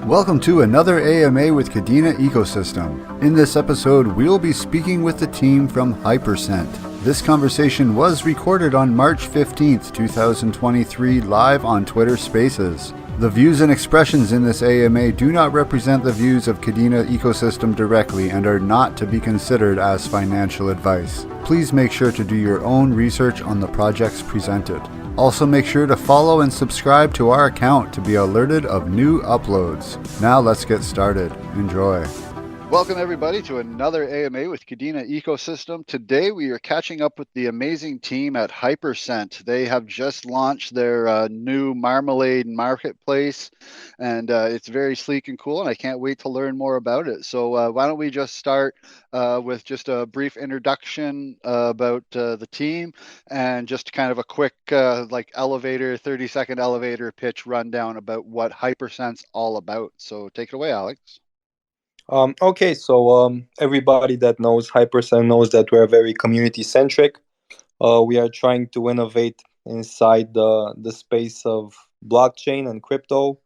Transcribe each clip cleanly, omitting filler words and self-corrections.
Welcome to another AMA with Kadena Ecosystem. In this episode, we'll be speaking with the team from Hypercent. This conversation was recorded on March 15th, 2023, live on Twitter Spaces. The views and expressions in this AMA do not represent the views of Kadena Ecosystem directly and are not to be considered as financial advice. Please make sure to do your own research on the projects presented. Also make sure to follow and subscribe to our account to be alerted of new uploads. Now let's get started. Enjoy. Welcome everybody to another AMA with Kadena Ecosystem. Today we are catching up with the amazing team at Hypercent. They have just launched their new Marmalade marketplace, and it's very sleek and cool, and I can't wait to learn more about it. So why don't we just start with just a brief introduction about the team and just kind of a quick 30-second elevator pitch rundown about what Hypercent's all about. So take it away, Alex. Everybody that knows Hypercent knows that we're very community centric. We are trying to innovate inside the space of blockchain and crypto.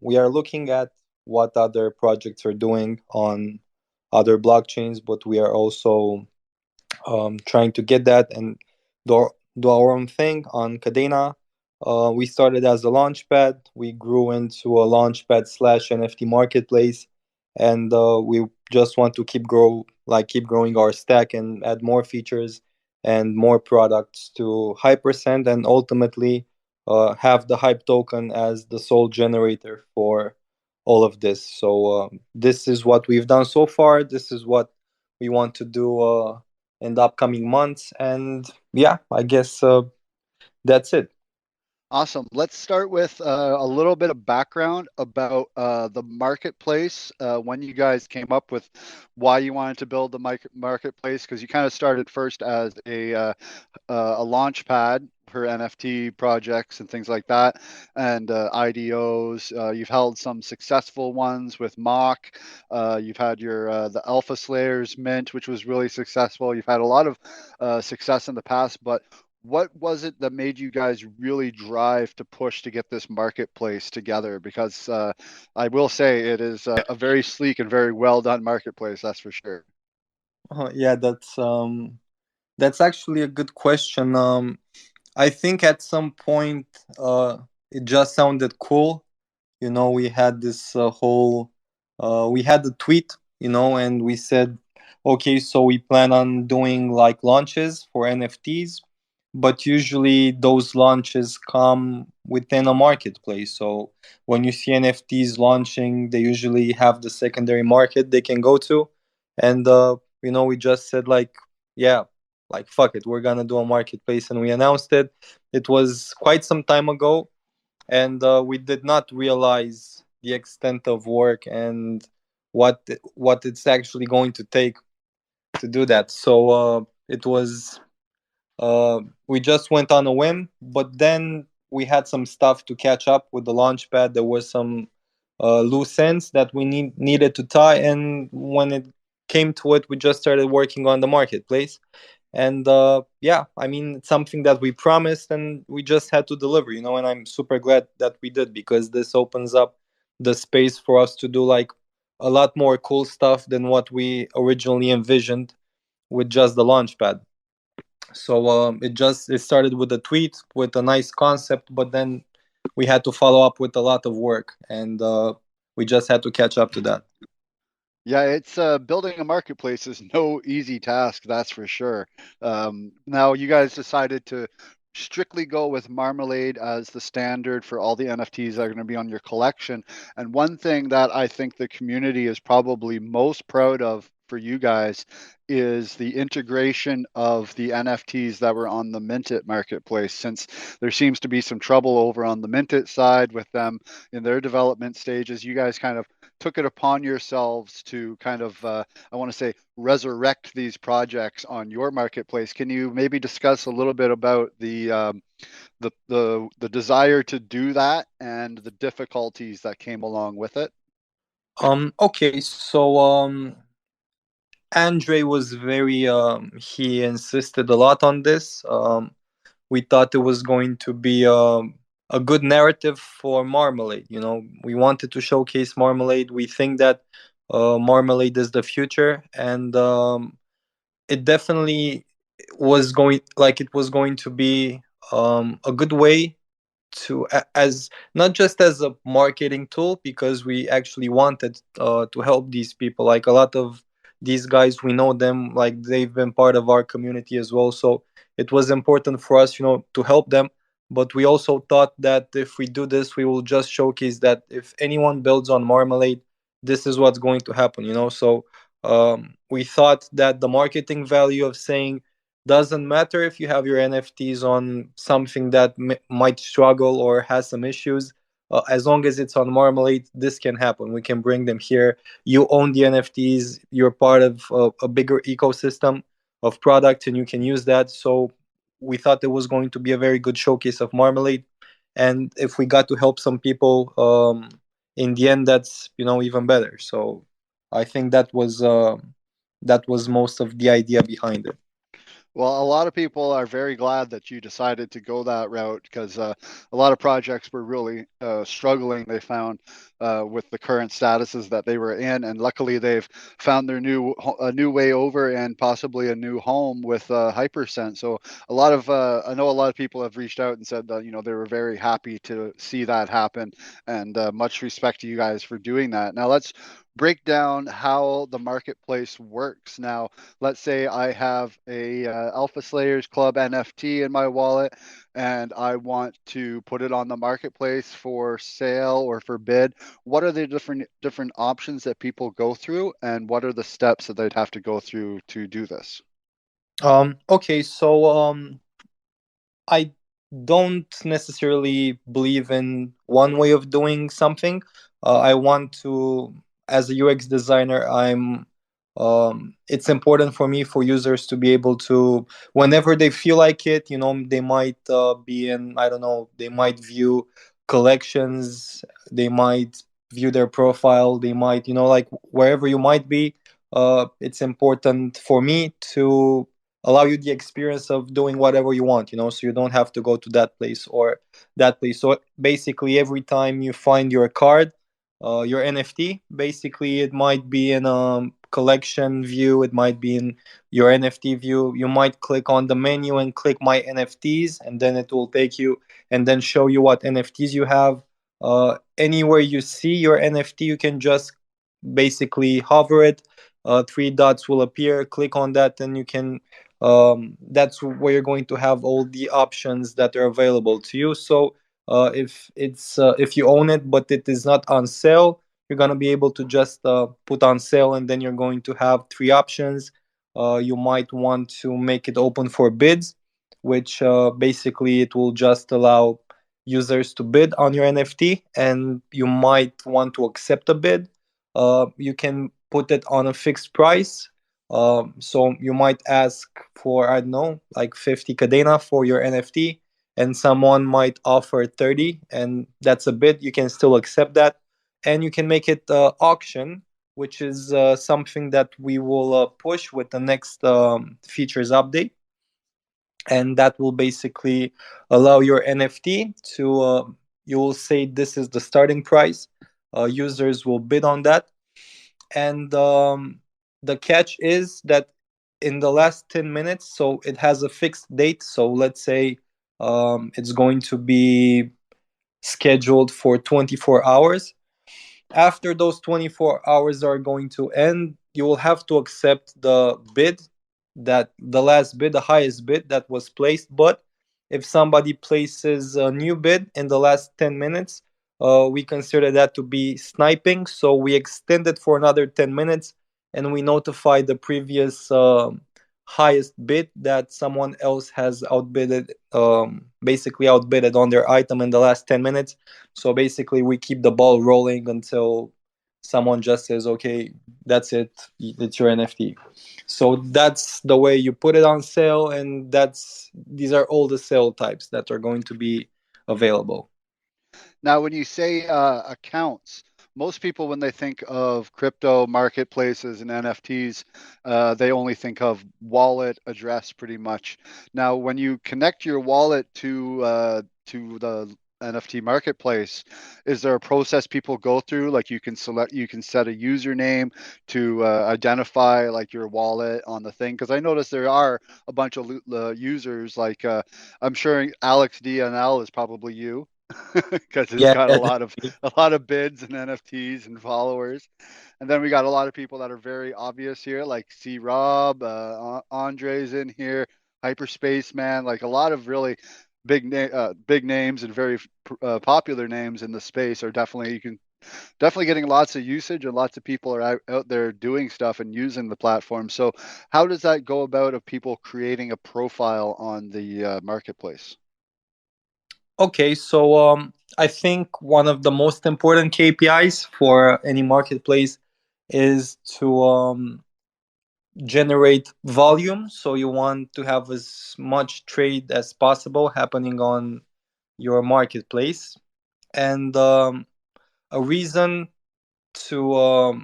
We are looking at what other projects are doing on other blockchains, but we are also trying to get that and do our own thing on Kadena. We started as a Launchpad. We grew into a Launchpad / NFT Marketplace, and we just want to keep growing our stack and add more features and more products to Hypercent, and ultimately have the Hype token as the sole generator for all of this. So this is what we've done so far. This is what we want to do in the upcoming months, and yeah, I guess that's it. Awesome. Let's start with a little bit of background about the marketplace, when you guys came up with why you wanted to build the marketplace, because you kind of started first as a launch pad for NFT projects and things like that, and IDOs. You've held some successful ones with Mock. You've had your the Alpha Slayers Mint, which was really successful. You've had a lot of success in the past, but what was it that made you guys really drive to push to get this marketplace together? Because I will say it is a very sleek and very well done marketplace, that's for sure. Yeah, that's actually a good question. I think at some point it just sounded cool. We had this we had the tweet, and we said, okay, so we plan on doing like launches for NFTs, but usually those launches come within a marketplace. So when you see NFTs launching, they usually have the secondary market they can go to. And, we just said yeah, fuck it, we're going to do a marketplace. And we announced it. It was quite some time ago. And we did not realize the extent of work and what it's actually going to take to do that. So it was we just went on a whim, but then we had some stuff to catch up with the Launchpad. There was some loose ends that we needed to tie, and when it came to it, we just started working on the marketplace. And yeah, I mean, it's something that we promised, and we just had to deliver, and I'm super glad that we did, because this opens up the space for us to do like a lot more cool stuff than what we originally envisioned with just the Launchpad. So it started with a tweet with a nice concept, but then we had to follow up with a lot of work, and we just had to catch up to that. Yeah, it's building a marketplace is no easy task, that's for sure. Now you guys decided to strictly go with Marmalade as the standard for all the NFTs that are going to be on your collection. And one thing that I think the community is probably most proud of for you guys is the integration of the NFTs that were on the MintIt marketplace, since there seems to be some trouble over on the MintIt side with them in their development stages. You guys kind of took it upon yourselves to kind of, I want to say, resurrect these projects on your marketplace. Can you maybe discuss a little bit about the desire to do that and the difficulties that came along with it? Okay, so Andre was very he insisted a lot on this. We thought it was going to be a good narrative for Marmalade. We wanted to showcase Marmalade. We think that Marmalade is the future, and it definitely was going to be a good way to as not just as a marketing tool, because we actually wanted to help these people. Like, a lot of these guys, we know them, like they've been part of our community as well, so it was important for us, to help them. But we also thought that if we do this, we will just showcase that if anyone builds on Marmalade, this is what's going to happen, so we thought that the marketing value of saying, doesn't matter if you have your NFTs on something that might struggle or has some issues. As long as it's on Marmalade, this can happen. We can bring them here. You own the NFTs. You're part of a bigger ecosystem of products, and you can use that. So we thought it was going to be a very good showcase of Marmalade. And if we got to help some people, in the end, that's even better. So I think that was most of the idea behind it. Well, a lot of people are very glad that you decided to go that route because a lot of projects were really struggling, they found, with the current statuses that they were in. And luckily, they've found their a new way over and possibly a new home with Hypercent. So I know a lot of people have reached out and said that, they were very happy to see that happen. And much respect to you guys for doing that. Now, let's break down how the marketplace works. Now, let's say I have a Alpha Slayers Club NFT in my wallet and I want to put it on the marketplace for sale or for bid. What are the different options that people go through, and what are the steps that they'd have to go through to do this? Okay, so I don't necessarily believe in one way of doing something. I want to, as a UX designer, it's important for me for users to be able to, whenever they feel like it, they might be in, I don't know, they might view collections, they might view their profile, they might, like wherever you might be, it's important for me to allow you the experience of doing whatever you want, so you don't have to go to that place or that place. So basically, every time you find your card, your NFT, basically it might be in a collection view, it might be in your NFT view. You might click on the menu and click my NFTs, and then it will take you and then show you what NFTs you have. Anywhere you see your NFT, you can just basically hover it. Three dots will appear, click on that, and you can that's where you're going to have all the options that are available to you. So if you own it but it is not on sale, you're going to be able to just put on sale, and then you're going to have three options. You might want to make it open for bids, which basically it will just allow users to bid on your NFT, and you might want to accept a bid. You can put it on a fixed price. So you might ask for, I don't know, like 50 Kadena for your NFT, and someone might offer 30, and that's a bid. You can still accept that, and you can make it auction, which is something that we will push with the next features update, and that will basically allow your NFT to. You will say this is the starting price. Users will bid on that, and the catch is that in the last 10 minutes, so it has a fixed date, so let's say it's going to be scheduled for 24 hours. After those 24 hours are going to end, you will have to accept the bid, that the last bid, the highest bid that was placed. But if somebody places a new bid in the last 10 minutes, we consider that to be sniping. So we extend it for another 10 minutes, and we notify the previous highest bid that someone else has outbidded, basically outbidded on their item in the last 10 minutes. So basically, we keep the ball rolling until someone just says, okay, that's it, it's your NFT. So that's the way you put it on sale, and these are all the sale types that are going to be available. Now, when you say accounts, most people, when they think of crypto marketplaces and NFTs, they only think of wallet address pretty much. Now, when you connect your wallet to the NFT Marketplace, is there a process people go through? Like you can set a username to identify like your wallet on the thing. Because I noticed there are a bunch of users. Like I'm sure Alex DNL is probably you, because it's Yeah, got yeah, a lot of bids and NFTs and followers. And then we got a lot of people that are very obvious here, like C Rob, Andre's in here, Hyperspace Man, like a lot of really big names and very popular names in the space are definitely getting lots of usage, and lots of people are out there doing stuff and using the platform. So how does that go about of people creating a profile on the marketplace? Okay, so I think one of the most important KPIs for any marketplace is to generate volume. So you want to have as much trade as possible happening on your marketplace, and a reason to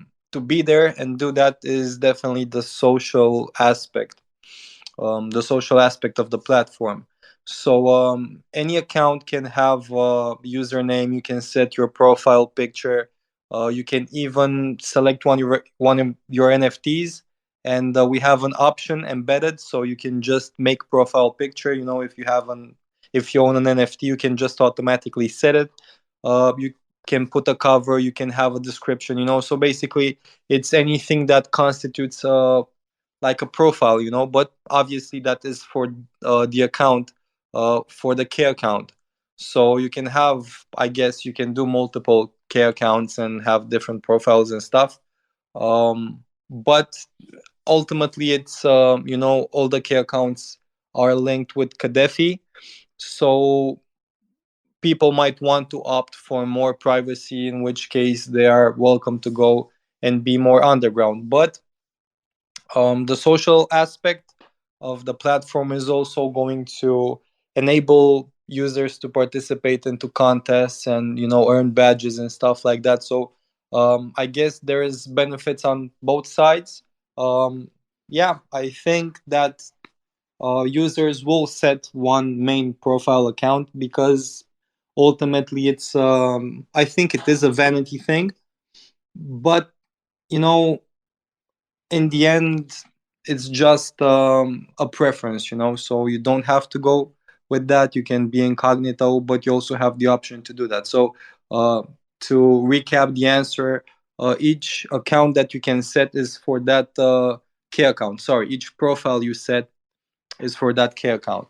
be there and do that is definitely the social aspect of the platform. So any account can have a username. You can set your profile picture. You can even select one of your NFTs, and we have an option embedded, so you can just make profile picture. You know, if you own an NFT, you can just automatically set it. You can put a cover. You can have a description. You know, so basically, it's anything that constitutes like a profile, you know, but obviously that is for the account, for the K account. So you can have, I guess, you can do multiple K accounts and have different profiles and stuff. But ultimately, it's you know, all the K accounts are linked with Kadefi, so people might want to opt for more privacy, in which case they are welcome to go and be more underground. But the social aspect of the platform is also going to enable users to participate into contests and, you know, earn badges and stuff like that. So I guess there is benefits on both sides. Yeah, I think that users will set one main profile account because ultimately it's I think it is a vanity thing, but you know, in the end it's just a preference, you know, so you don't have to go with that. You can be incognito, but you also have the option to do that. So uh, to recap the answer, each account that you can set is for that K account. Sorry, each profile you set is for that K account.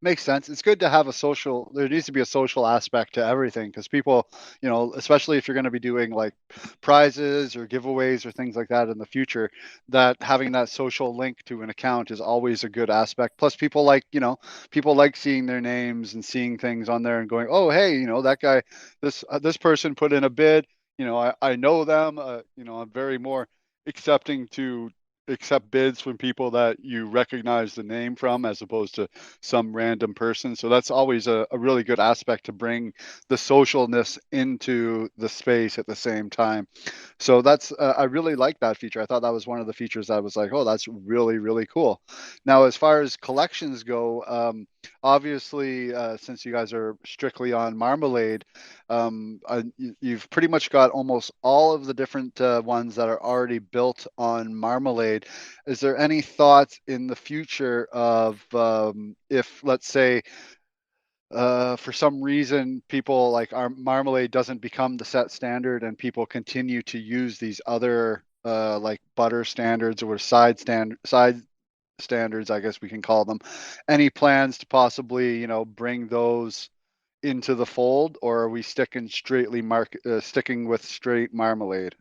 Makes sense. It's good to have a social, there needs to be a social aspect to everything, because people, you know, especially if you're going to be doing like prizes or giveaways or things like that in the future, that having that social link to an account is always a good aspect. Plus people like, you know, people like seeing their names and seeing things on there and going, oh, hey, you know, that guy, this person put in a bid, you know, I know them, you know, I'm very more accepting to accept bids from people that you recognize the name from, as opposed to some random person. So that's always a really good aspect to bring the socialness into the space at the same time. So that's I really like that feature. I thought that was one of the features I was like, oh, that's really, really cool. Now, as far as collections go, obviously, since you guys are strictly on Marmalade, you've pretty much got almost all of the different ones that are already built on Marmalade. Is there any thoughts in the future of if, let's say, for some reason, people like our Marmalade doesn't become the set standard and people continue to use these other like butter standards or side standards, I guess we can call them. Any plans to possibly, you know, bring those into the fold, or are we sticking with straight Marmalade?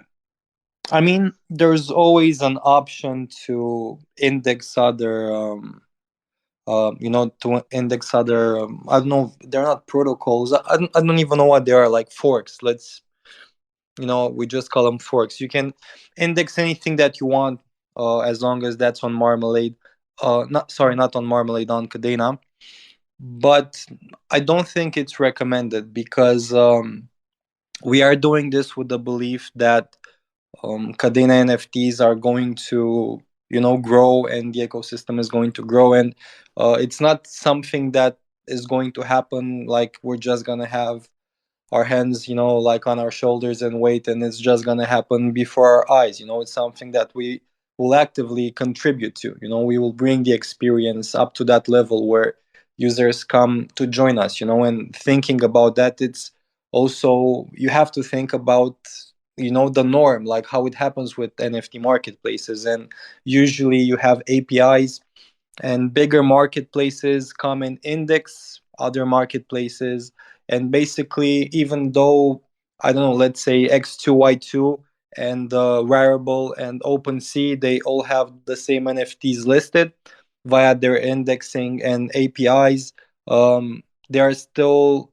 I mean, there's always an option to index other you know, to index other I don't know, they're not protocols. I don't even know what they are, like forks. Let's, you know, we just call them forks. You can index anything that you want, as long as that's on Marmalade. Not, sorry, not on Marmalade, on Kadena. But I don't think it's recommended because we are doing this with the belief that Kadena NFTs are going to, you know, grow, and the ecosystem is going to grow, and it's not something that is going to happen like we're just gonna have our hands, like on our shoulders and wait, and it's just gonna happen before our eyes. It's something that we will actively contribute to. We will bring the experience up to that level where users come to join us. And thinking about that, it's also, you have to think about the norm, like how it happens with NFT marketplaces. And usually you have APIs, and bigger marketplaces come and index other marketplaces. And basically, even though, I don't know, let's say X2Y2 and Rarible and OpenSea, they all have the same NFTs listed via their indexing and APIs, um, they are still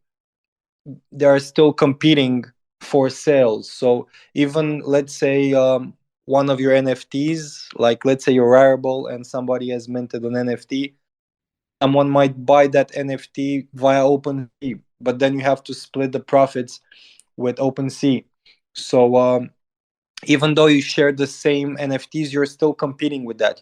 competing for sales. So even, let's say, one of your NFTs, like let's say you're Rarible and somebody has minted an NFT, someone might buy that NFT via OpenSea, but then you have to split the profits with OpenSea. So even though you share the same NFTs, you're still competing with that.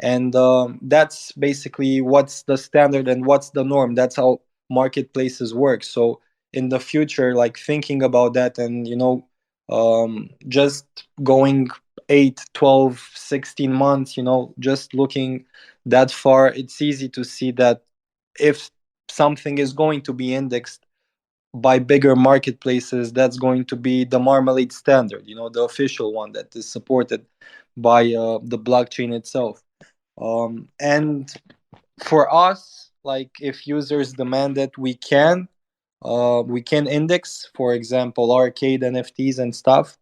And that's basically what's the standard and what's the norm. That's how marketplaces work. So in the future, like thinking about that, and just going 8, 12, 16 months, just looking that far, it's easy to see that if something is going to be indexed by bigger marketplaces, that's going to be the Marmalade standard, the official one that is supported by the blockchain itself. And for us, like if users demand that, we can index, for example, arcade NFTs and stuff.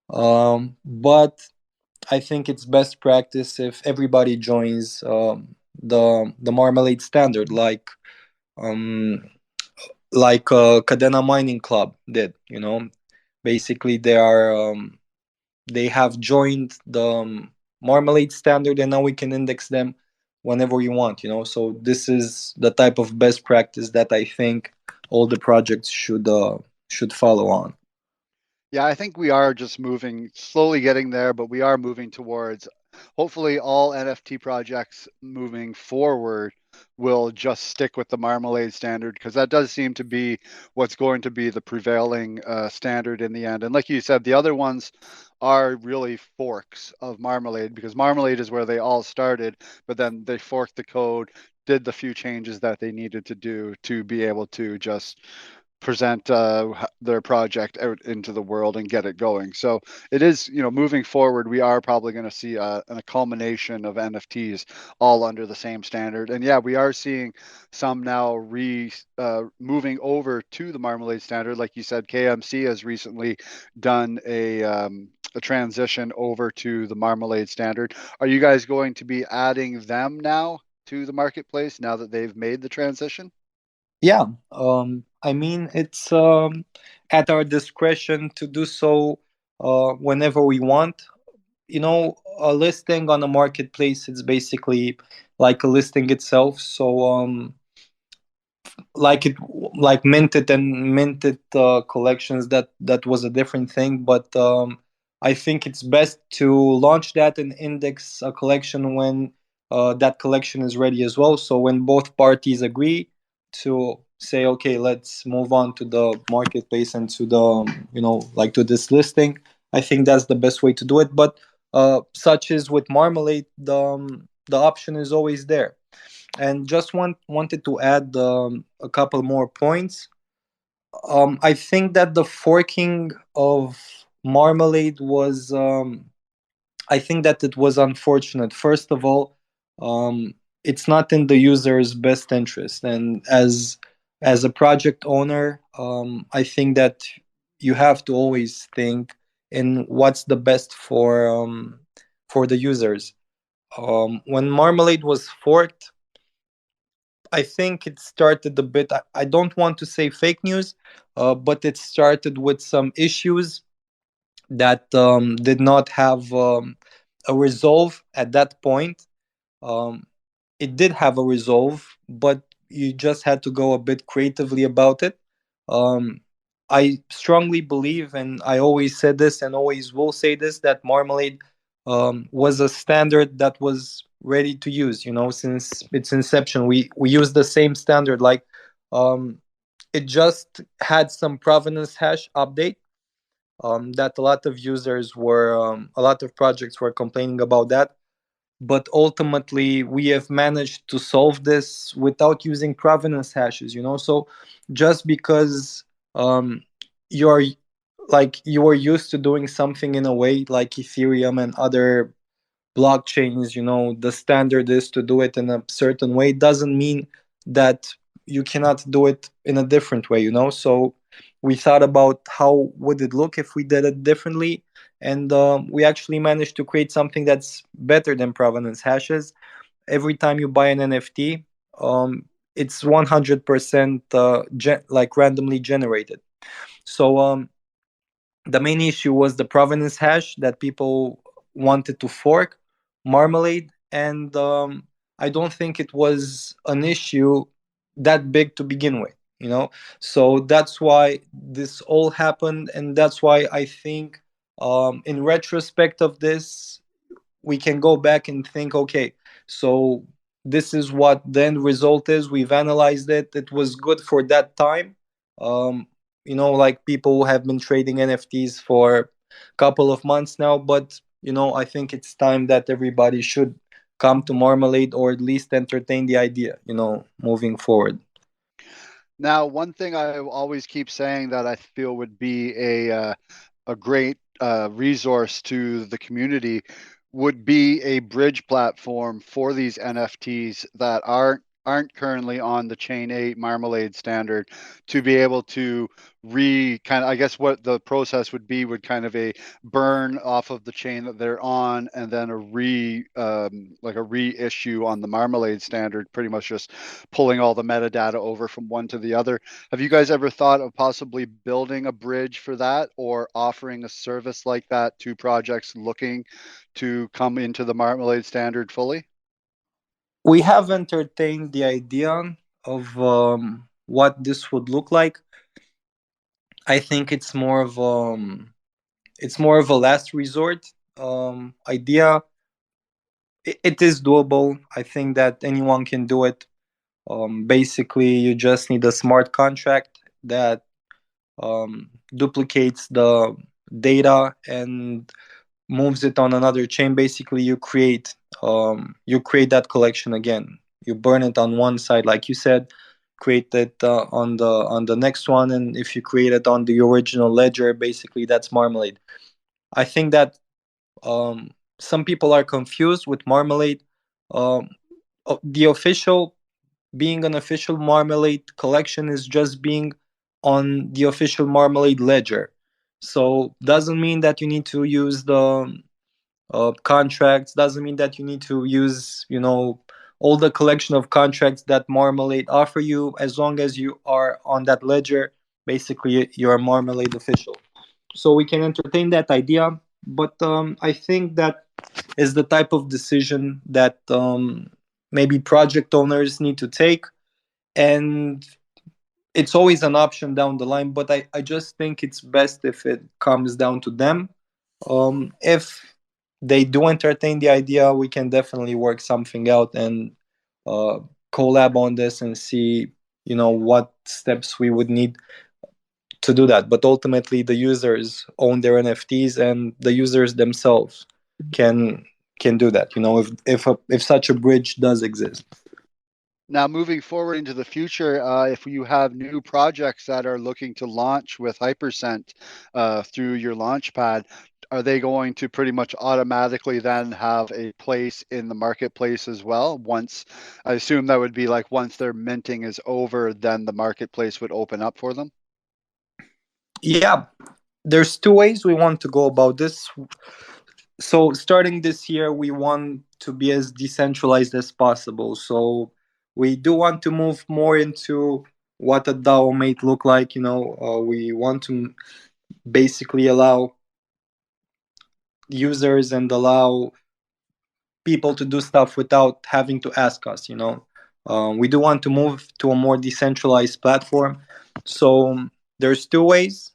But I think it's best practice if everybody joins the Marmalade standard, um, Kadena Mining Club did. Basically they have joined the Marmalade standard, and now we can index them whenever we want. So this is the type of best practice that I think all the projects should follow on. Yeah, I think we are just moving, slowly getting there, but we are moving towards, hopefully all NFT projects moving forward will just stick with the Marmalade standard, because that does seem to be what's going to be the prevailing standard in the end. And like you said, the other ones are really forks of Marmalade, because Marmalade is where they all started, but then they forked the code, did the few changes that they needed to do to be able to just present their project out into the world and get it going. So it is, moving forward, we are probably going to see a culmination of NFTs all under the same standard. And yeah, we are seeing some now moving over to the Marmalade standard. Like you said, KMC has recently done a transition over to the Marmalade standard. Are you guys going to be adding them now to the marketplace now that they've made the transition? Yeah, I mean, it's at our discretion to do so whenever we want. A listing on a marketplace, it's basically like a listing itself. So like it like minted and minted collections, that was a different thing. But I think it's best to launch that and index a collection when that collection is ready as well. So when both parties agree to say, okay, let's move on to the marketplace and to the like to this listing, I think that's the best way to do it. But such as with Marmalade, the option is always there. And just wanted to add a couple more points. I think that the forking of Marmalade was, I think that it was unfortunate. First of all, it's not in the user's best interest, and as a project owner, I think that you have to always think in what's the best for the users. When Marmalade was forked, I think it started a bit. I don't want to say fake news, but it started with some issues that did not have a resolve at that point. Um, it did have a resolve, but you just had to go a bit creatively about it. Um, I strongly believe, and I always said this and always will say this, that Marmalade was a standard that was ready to use. Since its inception, we used the same standard like It just had some provenance hash update that a lot of users were, a lot of projects were complaining about that. But ultimately, we have managed to solve this without using provenance hashes. So just because you're you are used to doing something in a way like Ethereum and other blockchains, the standard is to do it in a certain way, doesn't mean that you cannot do it in a different way. So we thought about how would it look if we did it differently, and we actually managed to create something that's better than provenance hashes. Every time you buy an NFT, it's 100% randomly generated. So the main issue was the provenance hash that people wanted to fork Marmalade, and I don't think it was an issue that big to begin with. So that's why this all happened, and that's why I think, in retrospect of this, we can go back and think, okay, so this is what the end result is. We've analyzed it. It was good for that time. um like, people have been trading NFTs for a couple of months now, but I think it's time that everybody should come to Marmalade, or at least entertain the idea, moving forward. Now, one thing I always keep saying that I feel would be a great resource to the community would be a bridge platform for these NFTs that aren't currently on the Chain 8 Marmalade standard, to be able to I guess what the process would be would kind of a burn off of the chain that they're on, and then a reissue on the Marmalade standard, pretty much just pulling all the metadata over from one to the other. Have you guys ever thought of possibly building a bridge for that, or offering a service like that to projects looking to come into the Marmalade standard fully? We have entertained the idea of what this would look like. I think it's more of a last resort idea. It is doable. I think that anyone can do it. Basically, you just need a smart contract that duplicates the data and moves it on another chain. Basically, you create that collection again. You burn it on one side, like you said, create it on the next one, and if you create it on the original ledger, basically that's Marmalade. I think that some people are confused with Marmalade. Um, the official being an official Marmalade collection is just being on the official Marmalade ledger. So doesn't mean that you need to use the contracts. Doesn't mean that you need to use all the collection of contracts that Marmalade offer you. As long as you are on that ledger, basically you're Marmalade official. So we can entertain that idea, but I think that is the type of decision that maybe project owners need to take, and it's always an option down the line, but I just think it's best if it comes down to them. If they do entertain the idea, we can definitely work something out and uh, collab on this and see what steps we would need to do that. But ultimately, the users own their NFTs, and the users themselves can can do that. If such a bridge does exist. Now, moving forward into the future, if you have new projects that are looking to launch with Hypercent through your Launchpad, are they going to pretty much automatically then have a place in the marketplace as well? I assume that would be like once their minting is over, then the marketplace would open up for them. Yeah, there's two ways we want to go about this. So starting this year, we want to be as decentralized as possible. So we do want to move more into what a DAO might look like. We want to basically allow users and allow people to do stuff without having to ask us. We do want to move to a more decentralized platform. So there's two ways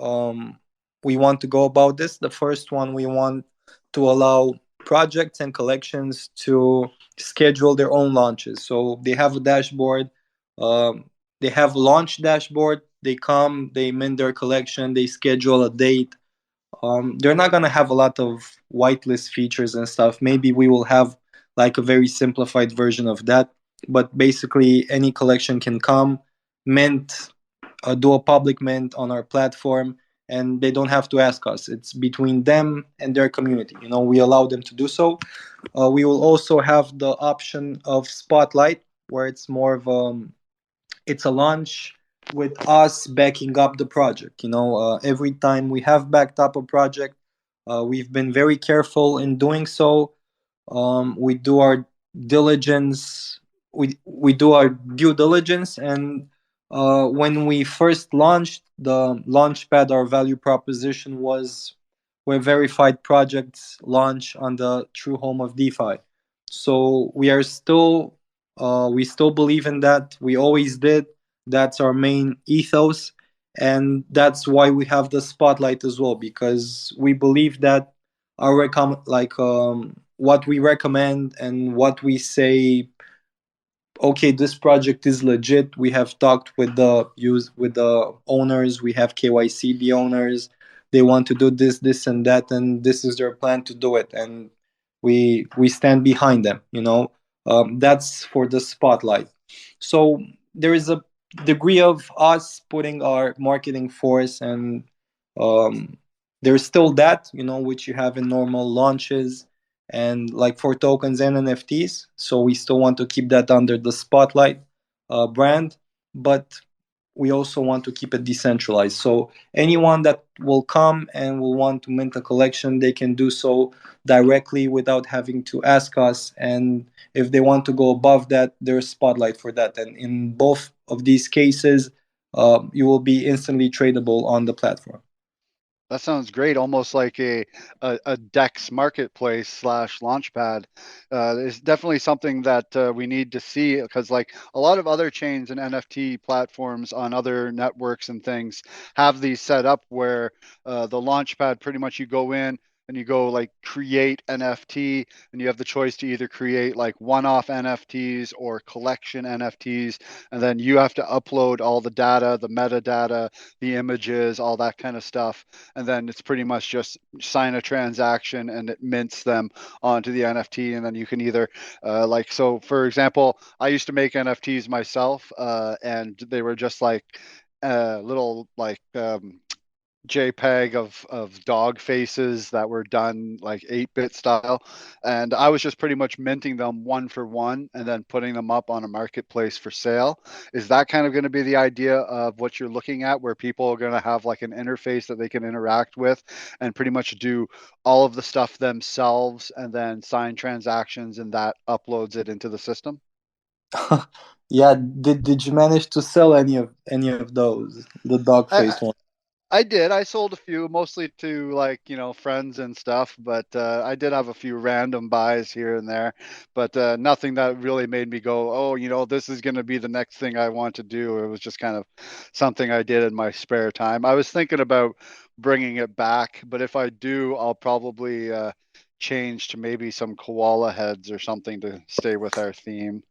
we want to go about this. The first one, we want to allow projects and collections to schedule their own launches. So they have a dashboard. they have launch dashboard. They come, they mint their collection, they schedule a date. They're not gonna have a lot of whitelist features and stuff. Maybe we will have like a very simplified version of that. But basically, any collection can come, mint, do a public mint on our platform, and they don't have to ask us. It's between them and their community. We allow them to do so. We will also have the option of Spotlight, where it's more of it's a launch with us backing up the project. Every time we have backed up a project, we've been very careful in doing so. We do our diligence. We do our due diligence, and when we first launched the Launchpad, our value proposition was where verified projects launch on the true home of DeFi. So we still believe in that. We always did. That's our main ethos, and that's why we have the spotlight as well, because we believe that what we recommend and what we say, okay, this project is legit. We have talked with the owners. We have KYC the owners. They want to do this and that, and this is their plan to do it, and we stand behind them. That's for the spotlight. So there is a degree of us putting our marketing force, and there's still that, which you have in normal launches and like for tokens and NFTs. So we still want to keep that under the spotlight brand, but we also want to keep it decentralized. So anyone that will come and will want to mint a collection, they can do so directly without having to ask us. And if they want to go above that, there's spotlight for that. And in both of these cases, you will be instantly tradable on the platform. That sounds great, almost like a DEX marketplace slash launchpad. It's definitely something that we need to see, because like a lot of other chains and NFT platforms on other networks and things have these set up where the launchpad, pretty much you go in and you go like create NFT, and you have the choice to either create like one-off NFTs or collection NFTs, and then you have to upload all the data, the metadata, the images, all that kind of stuff, and then it's pretty much just sign a transaction and it mints them onto the NFT, and then you can either so for example, I used to make NFTs myself, and they were just like little like JPEG of dog faces that were done like 8-bit style, and I was just pretty much minting them one for one and then putting them up on a marketplace for sale. Is that kind of going to be the idea of what you're looking at, where people are going to have like an interface that they can interact with and pretty much do all of the stuff themselves and then sign transactions, and that uploads it into the system? Yeah, did you manage to sell any of those, the dog I, face one? I did. I sold a few, mostly to like, friends and stuff, but I did have a few random buys here and there, but nothing that really made me go, oh, this is going to be the next thing I want to do. It was just kind of something I did in my spare time. I was thinking about bringing it back, but if I do, I'll probably change to maybe some koala heads or something to stay with our theme.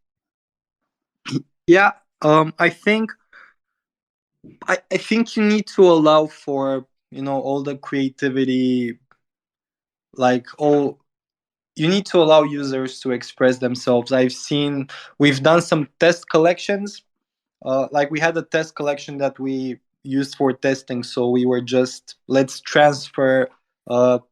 Yeah, I think you need to allow for all the creativity, like all you need to allow users to express themselves. We've done some test collections. Like we had a test collection that we used for testing, so we were just, let's transfer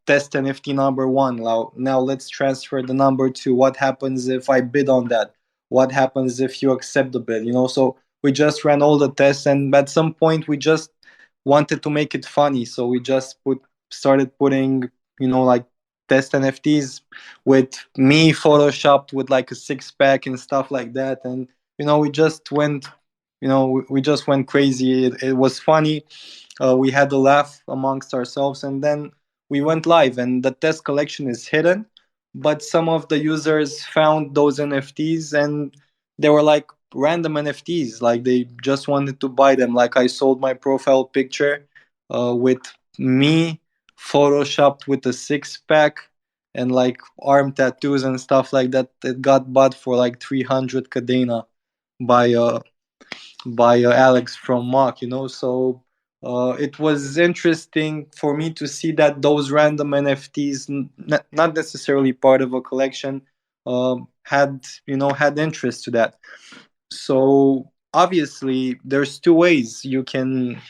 test NFT number one. Now let's transfer the number two. What happens if I bid on that? What happens if you accept the bid? So we just ran all the tests, and at some point we just wanted to make it funny, so we just started putting like test NFTs with me photoshopped with like a six-pack and stuff like that. And we just went we just went crazy. It was funny. We had a laugh amongst ourselves, and then we went live. And the test collection is hidden, but some of the users found those NFTs, and they were like random NFTs. Like they just wanted to buy them. Like I sold my profile picture with me photoshopped with a six-pack and like arm tattoos and stuff like that. It got bought for like 300 Kadena by by Alex from Mock, so it was interesting for me to see that those random NFTs, not necessarily part of a collection, had interest to that. So obviously there's two ways you can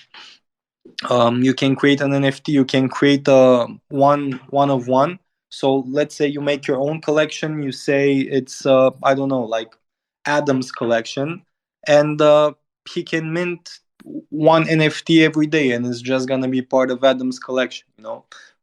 create an NFT. You can create a one of one. So let's say you make your own collection. You say it's I don't know, like Adam's collection, and he can mint one NFT every day, and it's just gonna be part of Adam's collection.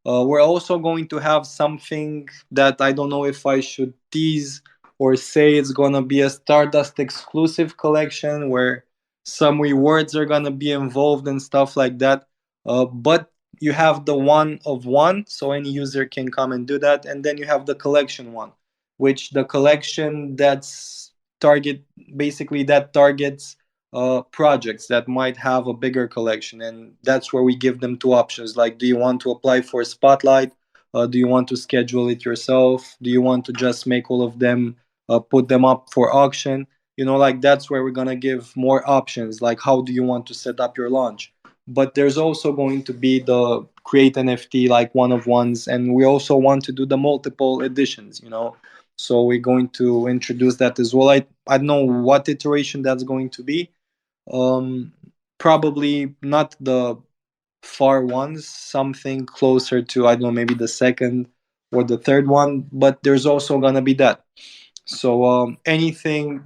We're also going to have something that I don't know if I should tease or say. It's gonna be a Stardust exclusive collection where some rewards are gonna be involved and stuff like that. But you have the one of one, so any user can come and do that, and then you have the collection one, which the collection that targets projects that might have a bigger collection, and that's where we give them two options. Like, do you want to apply for Spotlight? Do you want to schedule it yourself? Do you want to just make all of them, put them up for auction? Like, that's where we're gonna give more options. Like, how do you want to set up your launch? But there's also going to be the create NFT, like one of ones, and we also want to do the multiple editions. So we're going to introduce that as well. I don't know what iteration that's going to be. um Probably not the far ones, something closer to, I don't know, maybe the second or the third one, but there's also going to be that. So anything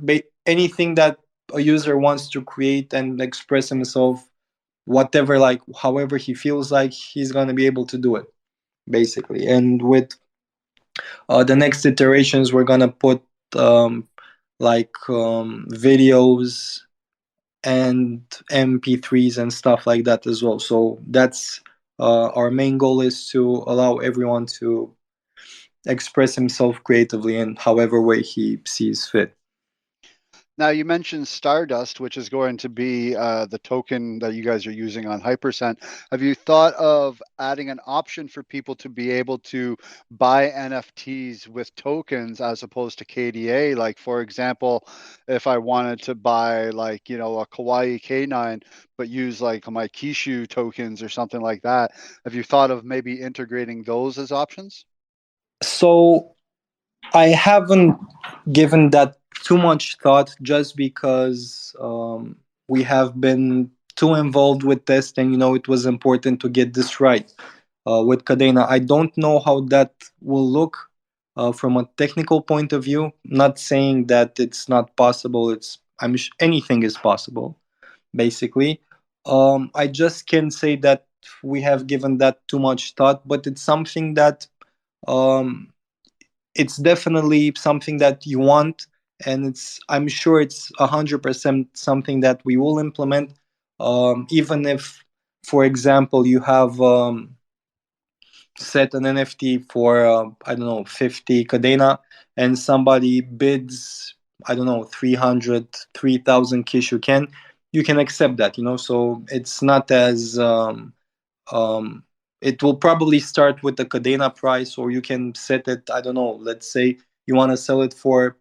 that a user wants to create and express himself, whatever, like however he feels like, he's going to be able to do it, basically. And with the next iterations, we're going to put videos and MP3s and stuff like that as well. So that's our main goal, is to allow everyone to express himself creatively in however way he sees fit. Now, you mentioned Stardust, which is going to be the token that you guys are using on Hypercent. Have you thought of adding an option for people to be able to buy NFTs with tokens as opposed to KDA? Like, for example, if I wanted to buy a Kawaii K9, but use like my Kishu tokens or something like that, have you thought of maybe integrating those as options? So I haven't given that too much thought, just because we have been too involved with testing. It was important to get this right. With Kadena, I don't know how that will look from a technical point of view. Not saying that it's not possible. Anything is possible, basically. I just can say that we have given that too much thought, but it's something that um, it's definitely something that you want, and I'm sure it's 100% something that we will implement. Even if, for example, you have set an NFT for I don't know, 50 Kadena, and somebody bids, I don't know, 300, 3,000 kish, you can accept that. So it's not as um, it will probably start with the Kadena price, or you can set it, I don't know, let's say you want to sell it for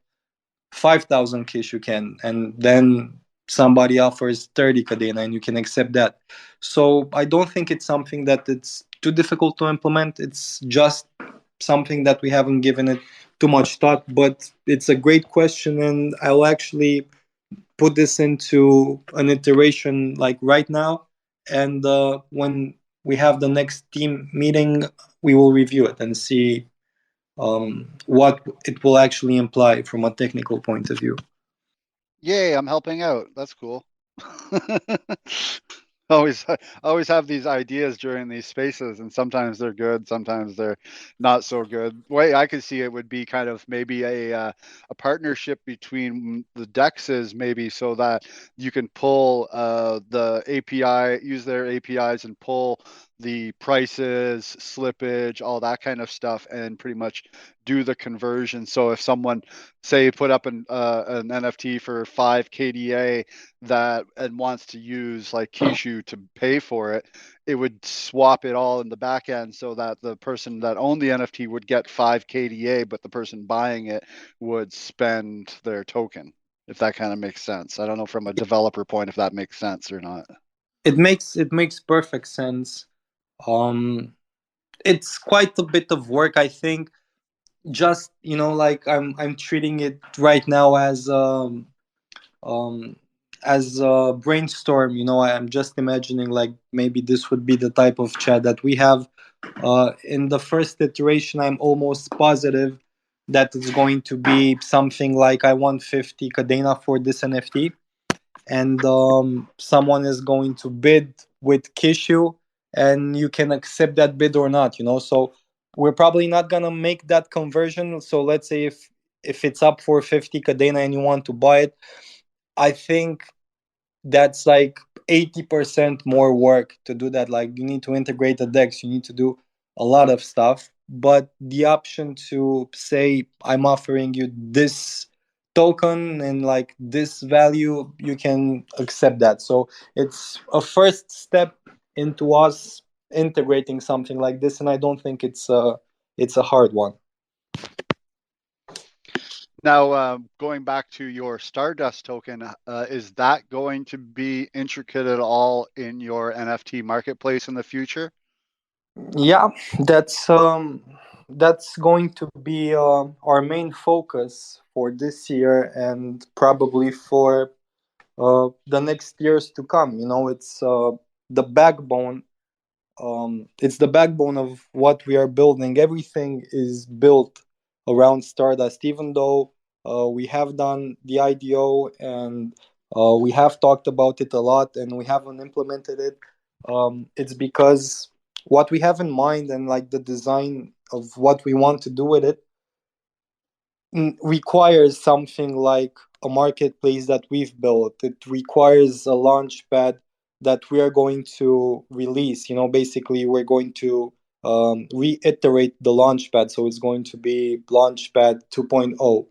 5,000 kish, and then somebody offers 30 Kadena, and you can accept that. So I don't think it's something that it's too difficult to implement. It's just something that we haven't given it too much thought, but it's a great question, and I'll actually put this into an iteration like right now, and when we have the next team meeting, we will review it and see what it will actually imply from a technical point of view. Yay, I'm helping out. That's cool. always have these ideas during these spaces, and sometimes they're good, sometimes they're not so good. The way I could see it would be kind of maybe a partnership between the dexes, maybe, so that you can pull the API, use their APIs and pull the prices, slippage, all that kind of stuff, and pretty much do the conversion. So if someone, say, put up an NFT for 5 KDA that and wants to use like Kishu to pay for it, it would swap it all in the back end, so that the person that owned the NFT would get 5 KDA, but the person buying it would spend their token. if that kind of makes sense. I don't know from a developer point if that makes sense or not. It makes perfect sense. Um, it's quite a bit of work, I think. Just like I'm treating it right now um as a brainstorm. I'm just imagining like maybe this would be the type of chat that we have. In the first iteration, I'm almost positive that it's going to be something like I want 50 Kadena for this NFT, and someone is going to bid with Kishu, and you can accept that bid or not. So we're probably not gonna make that conversion. So let's say if it's up for 50 Kadena and you want to buy it, I think that's like 80% more work to do that. Like you need to integrate the decks, you need to do a lot of stuff. But the option to say I'm offering you this token and like this value, you can accept that. So it's a first step into us integrating something like this, and I don't think it's a hard one. Now, going back to your Stardust token, is that going to be intricate at all in your NFT marketplace in the future? Yeah, that's going to be our main focus for this year and probably for the next years to come. It's the backbone. It's the backbone of what we are building. Everything is built around Stardust, even though we have done the IDO and we have talked about it a lot and we haven't implemented it. It's because what we have in mind and like the design of what we want to do with it requires something like a marketplace that we've built. It requires a launch pad that we are going to release. Basically, we're going to reiterate the launch pad. So it's going to be Launchpad 2.0,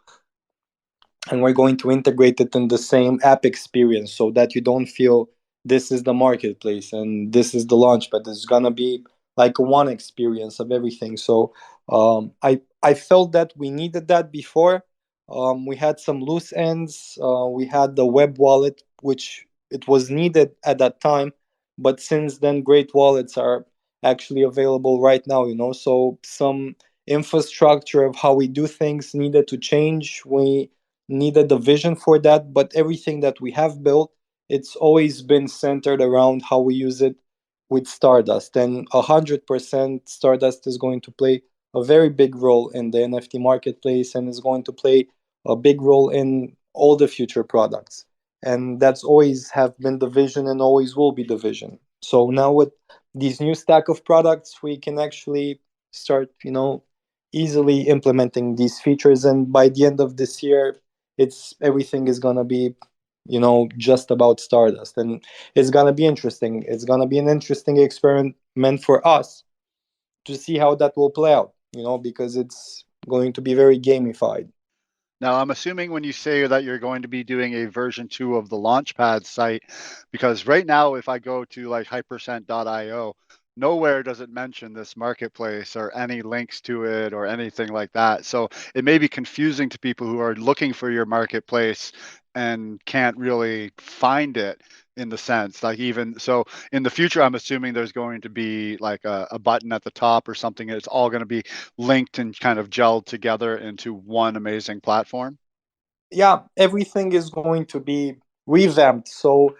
and we're going to integrate it in the same app experience so that you don't feel this is the marketplace and this is the launch, but it's gonna be like a one experience of everything. So I felt that we needed that before. We had some loose ends. We had the web wallet, which it was needed at that time, but since then, great wallets are actually available right now. So some infrastructure of how we do things needed to change. We needed a vision for that, but everything that we have built, it's always been centered around how we use it with Stardust. And 100% Stardust is going to play a very big role in the NFT marketplace and is going to play a big role in all the future products. And that's always have been the vision and always will be the vision. So now with these new stack of products, we can actually start, easily implementing these features. And by the end of this year, it's everything is gonna be just about Stardust, and it's gonna be interesting. It's gonna be an interesting experiment for us to see how that will play out, because it's going to be very gamified. Now, I'm assuming when you say that you're going to be doing a version 2 of the Launchpad site, because right now, if I go to like hypercent.io, nowhere does it mention this marketplace or any links to it or anything like that. So it may be confusing to people who are looking for your marketplace and can't really find it in the sense like even so in the future I'm assuming there's going to be like a button at the top or something. It's all going to be linked and kind of gelled together into one amazing platform. Yeah, everything is going to be revamped. So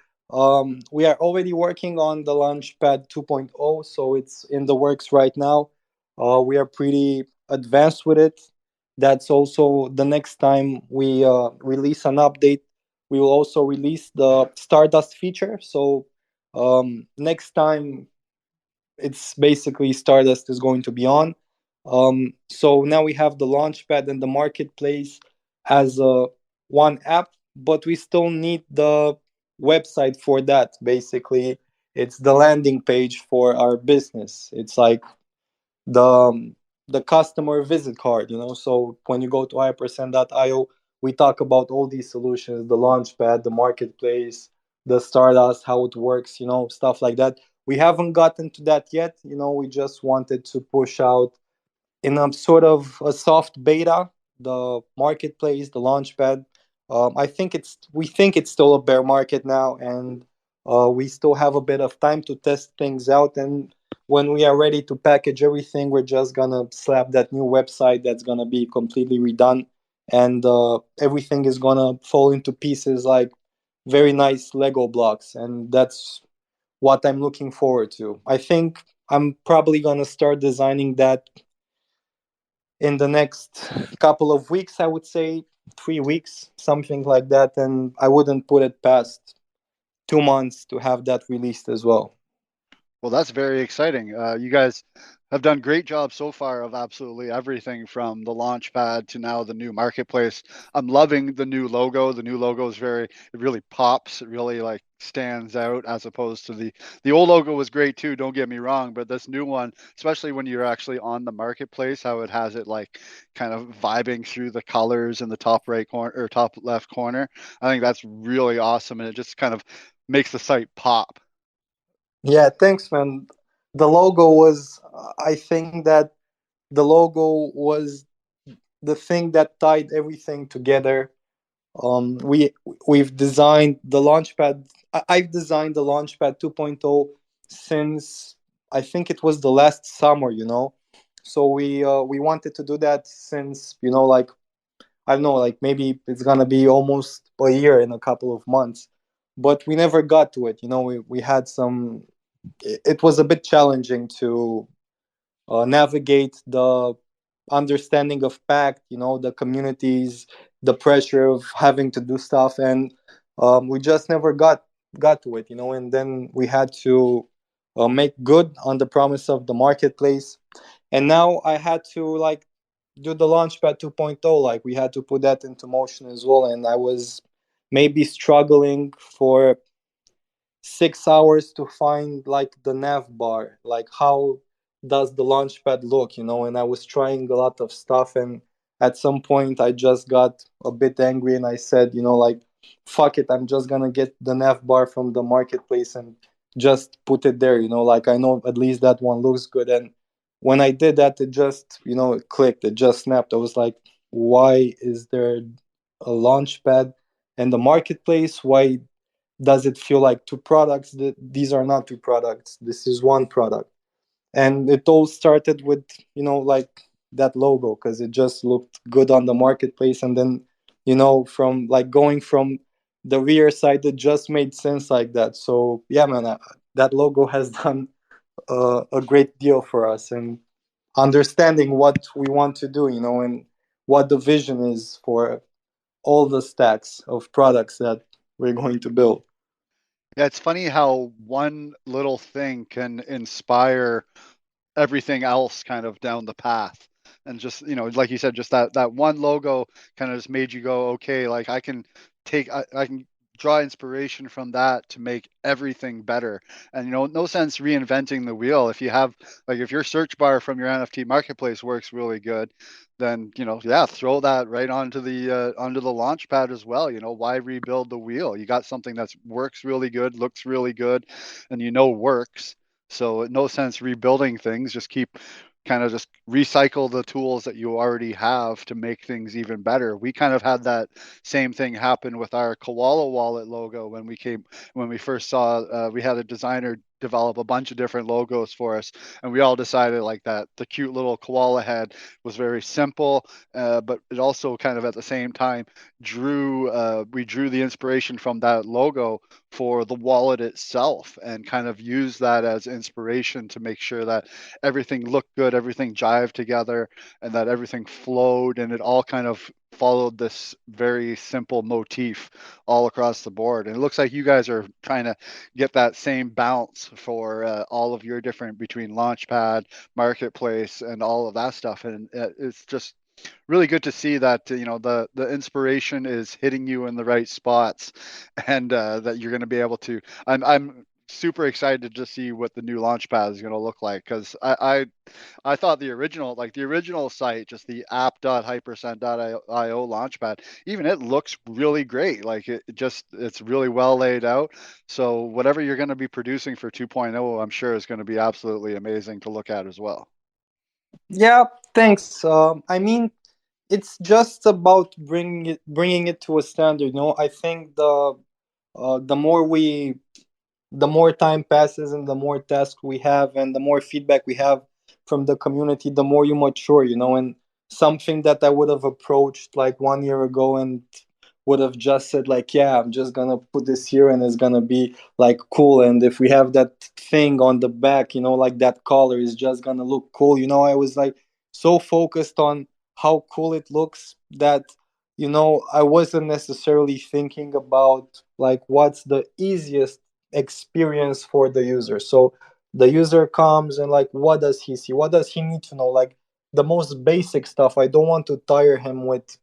we are already working on the Launchpad 2.0, so it's in the works right now. We are pretty advanced with it. That's also the next time we release an update, we will also release the Stardust feature. So next time it's basically Stardust is going to be on. So now we have the Launchpad and the marketplace as a one app, but we still need the website for that. Basically, it's the landing page for our business. It's like the customer visit card. So when you go to hypercent.io, we talk about all these solutions: the Launchpad, the marketplace, the Stardust, how it works. Stuff like that. We haven't gotten to that yet. We just wanted to push out in a sort of a soft beta the marketplace, the Launchpad, we think it's still a bear market now, and we still have a bit of time to test things out. And when we are ready to package everything, we're just gonna slap that new website that's gonna be completely redone, and everything is gonna fall into pieces like very nice Lego blocks, and that's what I'm looking forward to. I think I'm probably gonna start designing that in the next couple of weeks. I would say 3 weeks, something like that, and I wouldn't put it past 2 months to have that released as well. Well, that's very exciting. You guys have done great job so far of absolutely everything from the Launchpad to now the new marketplace. I'm loving the new logo. The new logo is it really pops. It really like stands out as opposed to the old logo was great too. Don't get me wrong, but this new one, especially when you're actually on the marketplace, how it has it like kind of vibing through the colors in the top right corner or top left corner. I think that's really awesome, and it just kind of makes the site pop. Yeah, thanks, man. The logo was, I think that the logo was the thing that tied everything together. We've designed the Launchpad. I've designed the Launchpad 2.0 since I think it was the last summer. So we wanted to do that since like I don't know, like maybe it's gonna be almost a year in a couple of months, but we never got to it. We had some. It was a bit challenging to navigate the understanding of pact, the communities, the pressure of having to do stuff, and we just never got to it. And then we had to make good on the promise of the marketplace, and now I had to like do the Launchpad 2.0. Like we had to put that into motion as well, and I was maybe struggling for 6 hours to find like the nav bar, like how does the launchpad look, and I was trying a lot of stuff, and at some point I just got a bit angry and I said, like, fuck it, I'm just gonna get the nav bar from the marketplace and just put it there, like I know at least that one looks good. And when I did that, it just, it clicked, it just snapped. I was like, why is there a launchpad and the marketplace? Why does it feel like two products? These are not two products, this is one product. And it all started with like that logo, because it just looked good on the marketplace, and then from like going from the rear side, it just made sense like that. So yeah, man, that logo has done a great deal for us, and understanding what we want to do, and what the vision is for all the stacks of products that we're going to build. Yeah, it's funny how one little thing can inspire everything else kind of down the path. And just, like you said, just that one logo kind of just made you go, okay, like I can draw inspiration from that to make everything better. And no sense reinventing the wheel. If you have like if your search bar from your NFT marketplace works really good, then yeah, throw that right onto the Launchpad as well. Why rebuild the wheel? You got something that works really good, looks really good, and works. So no sense rebuilding things. Just keep kind of just recycle the tools that you already have to make things even better. We kind of had that same thing happen with our Koala wallet logo when we first saw we had a designer develop a bunch of different logos for us, and we all decided like that the cute little koala head was very simple, but it also kind of at the same time we drew the inspiration from that logo for the wallet itself and kind of use that as inspiration to make sure that everything looked good, everything jived together, and that everything flowed, and it all kind of followed this very simple motif all across the board. And it looks like you guys are trying to get that same bounce for all of your different between Launchpad, Marketplace, and all of that stuff. And it's just really good to see that the inspiration is hitting you in the right spots, and that you're going to be able to. I'm super excited to see what the new Launchpad is going to look like, because I thought the original site, just the app.hypercent.io Launchpad, even it looks really great. Like it's really well laid out. So whatever you're going to be producing for 2.0, I'm sure is going to be absolutely amazing to look at as well. Yeah, thanks. I mean, it's just about bringing it to a standard. I think the more the more time passes and the more tasks we have and the more feedback we have from the community, the more you mature. And something that I would have approached like 1 year ago and would have just said like, yeah, I'm just gonna put this here and it's gonna be like cool, and if we have that thing on the back, like that collar is just gonna look cool. I was like so focused on how cool it looks that I wasn't necessarily thinking about like what's the easiest experience for the user. So the user comes and like, what does he see? What does he need to know? Like the most basic stuff. I don't want to tire him with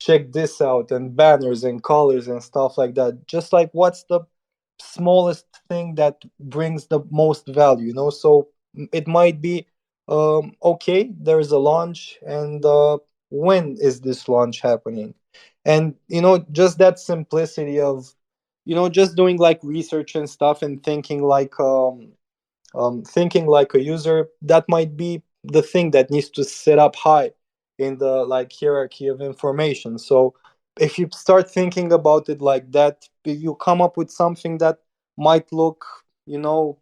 check this out and banners and colors and stuff like that. Just like what's the smallest thing that brings the most value, So it might be okay, there's a launch, and when is this launch happening? And just that simplicity of just doing like research and stuff and thinking like a user, that might be the thing that needs to sit up high in the like hierarchy of information. So if you start thinking about it like that, you come up with something that might look, you know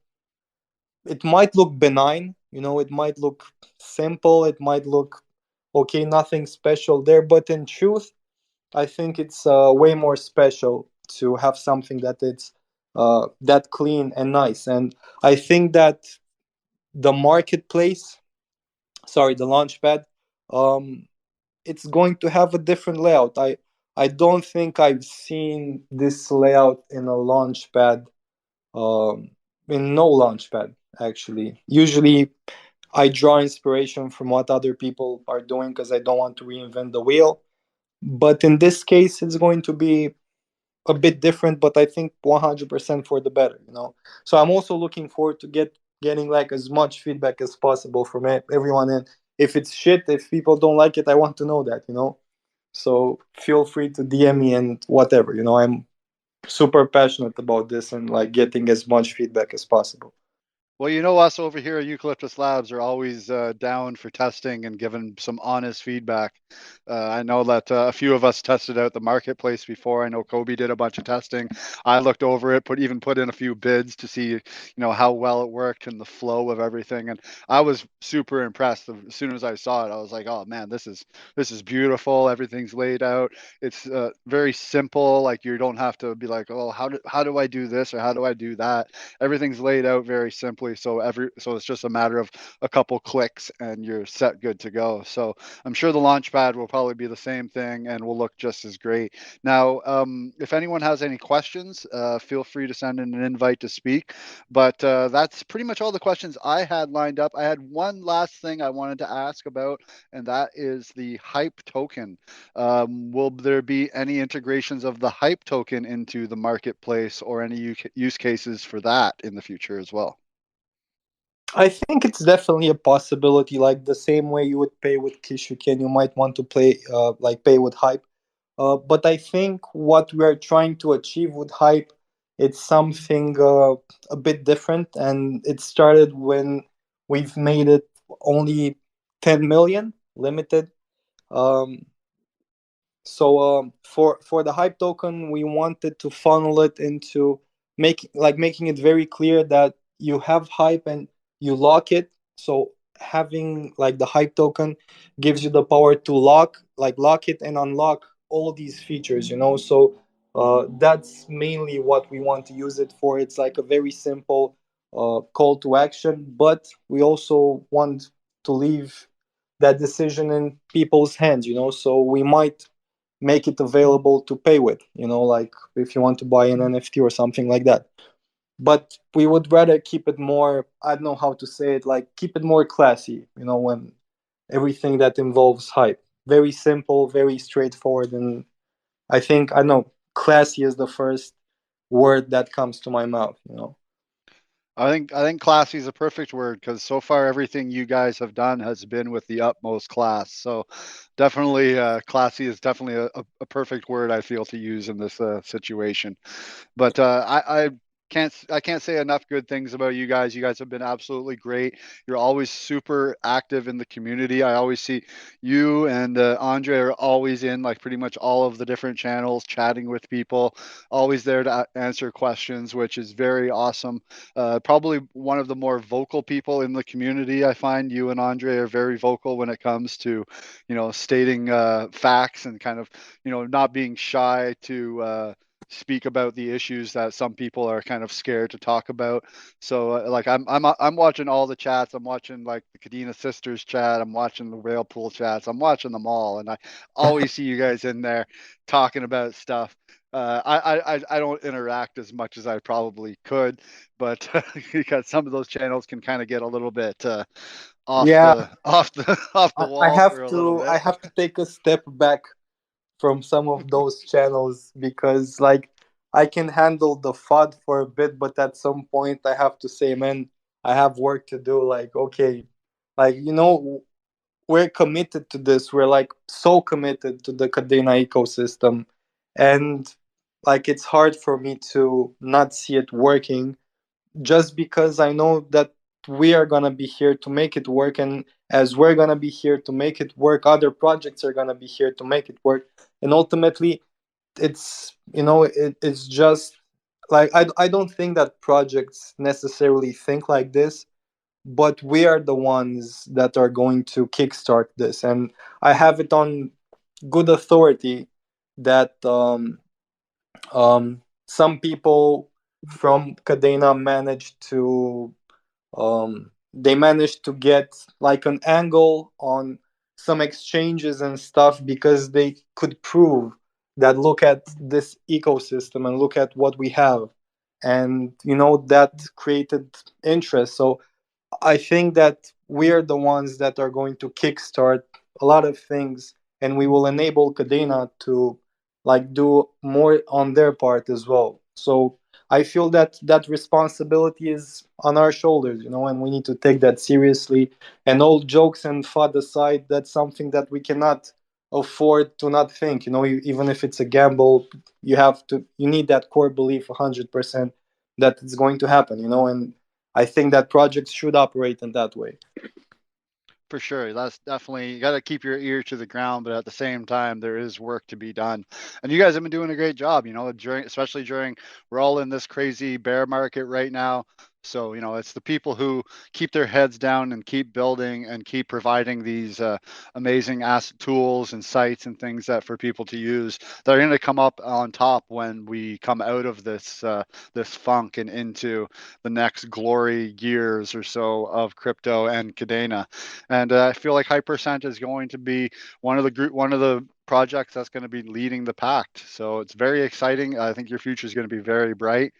it might look benign, it might look simple, it might look okay, nothing special there, but in truth, I think it's way more special to have something that it's that clean and nice. And I think that the marketplace, sorry, the Launchpad, um, it's going to have a different layout. I don't think I've seen this layout in a Launchpad, um, in no Launchpad actually. Usually, I draw inspiration from what other people are doing because I don't want to reinvent the wheel. But in this case, it's going to be a bit different, but I think 100% for the better. So I'm also looking forward to getting like as much feedback as possible from everyone. And if it's shit, if people don't like it, I want to know that. So feel free to DM me and whatever. I'm super passionate about this and like getting as much feedback as possible. Well, us over here at Eucalyptus Labs are always down for testing and giving some honest feedback. I know that a few of us tested out the marketplace before. I know Kobe did a bunch of testing. I looked over it, put in a few bids to see, how well it worked and the flow of everything. And I was super impressed. As soon as I saw it, I was like, oh man, this is beautiful. Everything's laid out. It's very simple. Like you don't have to be like, oh, how do I do this or how do I do that? Everything's laid out very simply, so it's just a matter of a couple clicks and you're set, good to go. So I'm sure the Launchpad will probably be the same thing and will look just as great. Now, if anyone has any questions, feel free to send in an invite to speak. But that's pretty much all the questions I had lined up. I had one last thing I wanted to ask about, and that is the Hype token. Will there be any integrations of the Hype token into the marketplace or any use cases for that in the future as well? I think it's definitely a possibility. Like the same way you would pay with Kishuken, you might want to pay with Hype. But I think what we are trying to achieve with Hype, it's something a bit different, and it started when we've made it only 10 million limited. Um, so for the Hype token, we wanted to funnel it into making it very clear that you have Hype and you lock it. So having like the Hype token gives you the power to lock it and unlock all these features. So that's mainly what we want to use it for. It's like a very simple call to action, but we also want to leave that decision in people's hands. So we might make it available to pay with, like if you want to buy an NFT or something like that. But we would rather keep it more, I don't know how to say it, like keep it more classy, when everything that involves Hype. Very simple, very straightforward. And I think, I don't know, classy is the first word that comes to my mouth. I think classy is a perfect word because so far everything you guys have done has been with the utmost class. So definitely, classy is definitely a perfect word I feel to use in this situation. But I can't say enough good things about you guys. You guys have been absolutely great. You're always super active in the community. I always see you and Andre are always in like pretty much all of the different channels, chatting with people, always there to answer questions, which is very awesome. Probably one of the more vocal people in the community. I find you and Andre are very vocal when it comes to, stating facts and kind of, not being shy to speak about the issues that some people are kind of scared to talk about. So like I'm watching all the chats. I'm watching like the Kadena sisters chat. I'm watching the whale pool chats. I'm watching them all, and I always see you guys in there talking about stuff. I don't interact as much as I probably could, but because some of those channels can kind of get a little bit off Yeah, the off the I wall for have a little to bit. take a step back from some of those channels because like I can handle the FUD for a bit, but at some point I have to say, man, I have work to do. Like, okay, like we're committed to this. We're like so committed to the Kadena ecosystem, and like it's hard for me to not see it working just because I know that we are going to be here to make it work. And as we're going to be here to make it work, other projects are going to be here to make it work. And ultimately, it's just like I don't think that projects necessarily think like this, but we are the ones that are going to kickstart this. And I have it on good authority that some people from Kadena managed to get like an angle on some exchanges and stuff because they could prove that look at this ecosystem and look at what we have, and that created interest. So I think that we are the ones that are going to kickstart a lot of things, and we will enable Kadena to like do more on their part as well. So I feel that that responsibility is on our shoulders, and we need to take that seriously. And all jokes and fun aside, that's something that we cannot afford to not think. Even if it's a gamble, you need that core belief 100% that it's going to happen. And I think that projects should operate in that way. For sure. That's definitely, you got to keep your ear to the ground, but at the same time, there is work to be done. And you guys have been doing a great job, especially during, we're all in this crazy bear market right now. So, it's the people who keep their heads down and keep building and keep providing these amazing asset tools and sites and things that for people to use that are going to come up on top when we come out of this funk and into the next glory years or so of crypto and Kadena. And I feel like Hypercent is going to be one of the projects that's going to be leading the pack. So it's very exciting. I think your future is going to be very bright.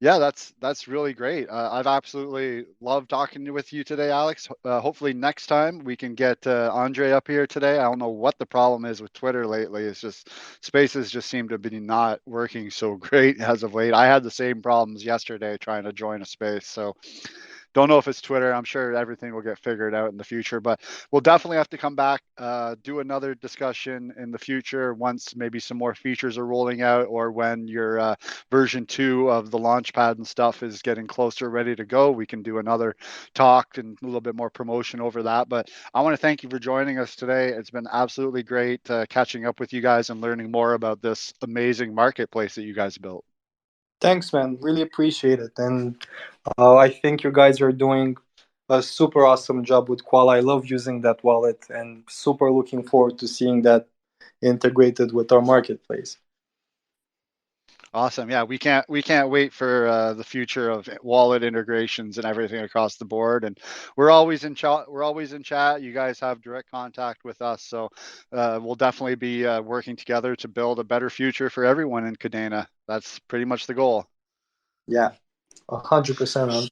Yeah, that's really great. I've absolutely loved talking with you today, Alex. Hopefully next time we can get Andre up here today. I don't know what the problem is with Twitter lately. It's just Spaces just seem to be not working so great as of late. I had the same problems yesterday trying to join a space. So don't know if it's Twitter. I'm sure everything will get figured out in the future, but we'll definitely have to come back, do another discussion in the future once maybe some more features are rolling out, or when your version 2 of the Launchpad and stuff is getting closer, ready to go. We can do another talk and a little bit more promotion over that. But I want to thank you for joining us today. It's been absolutely great catching up with you guys and learning more about this amazing marketplace that you guys built. Thanks, man. Really appreciate it. And I think you guys are doing a super awesome job with Qual. I love using that wallet and super looking forward to seeing that integrated with our marketplace. Awesome. Yeah, we can't wait for the future of wallet integrations and everything across the board. And we're always in chat. We're always in chat. You guys have direct contact with us, so we'll definitely be working together to build a better future for everyone in Kadena. That's pretty much the goal. Yeah, 100%.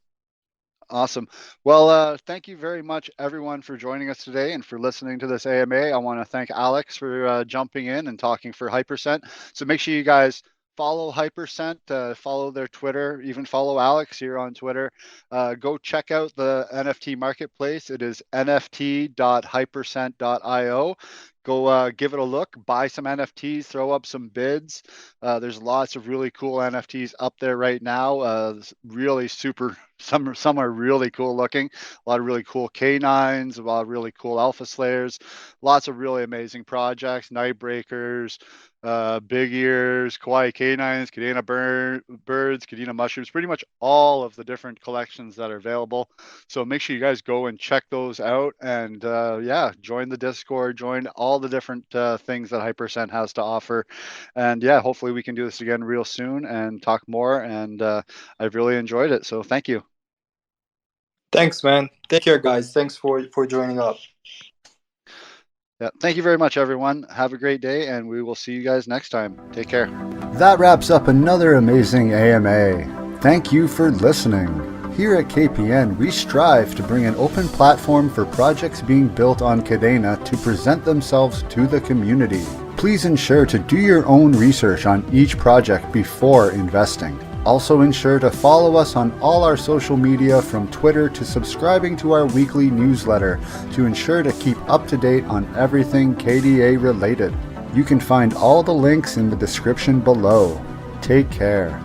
Awesome. Well, thank you very much, everyone, for joining us today and for listening to this AMA. I want to thank Alex for jumping in and talking for Hypercent. So make sure you guys follow Hypercent, follow their Twitter, even follow Alex here on Twitter. Go check out the NFT Marketplace. It is nft.hypercent.io. go give it a look, buy some NFTs, throw up some bids. There's lots of really cool NFTs up there right now. Really super, some are really cool looking. A lot of really cool canines, a lot of really cool alpha slayers, lots of really amazing projects, Nightbreakers, Big Ears, Kawaii Canines, Kadena Birds, Kadena Mushrooms, pretty much all of the different collections that are available. So make sure you guys go and check those out, and yeah, join the Discord, join all the different things that Hypercent has to offer. And yeah, hopefully we can do this again real soon and talk more. And I've really enjoyed it. So thank you. Thanks, man. Take care, guys. Thanks for joining up. Yeah, thank you very much, everyone. Have a great day, and we will see you guys next time. Take care. That wraps up another amazing AMA. Thank you for listening. Here at KPN, we strive to bring an open platform for projects being built on Kadena to present themselves to the community. Please ensure to do your own research on each project before investing. Also ensure to follow us on all our social media, from Twitter to subscribing to our weekly newsletter, to ensure to keep up to date on everything KDA related. You can find all the links in the description below. Take care.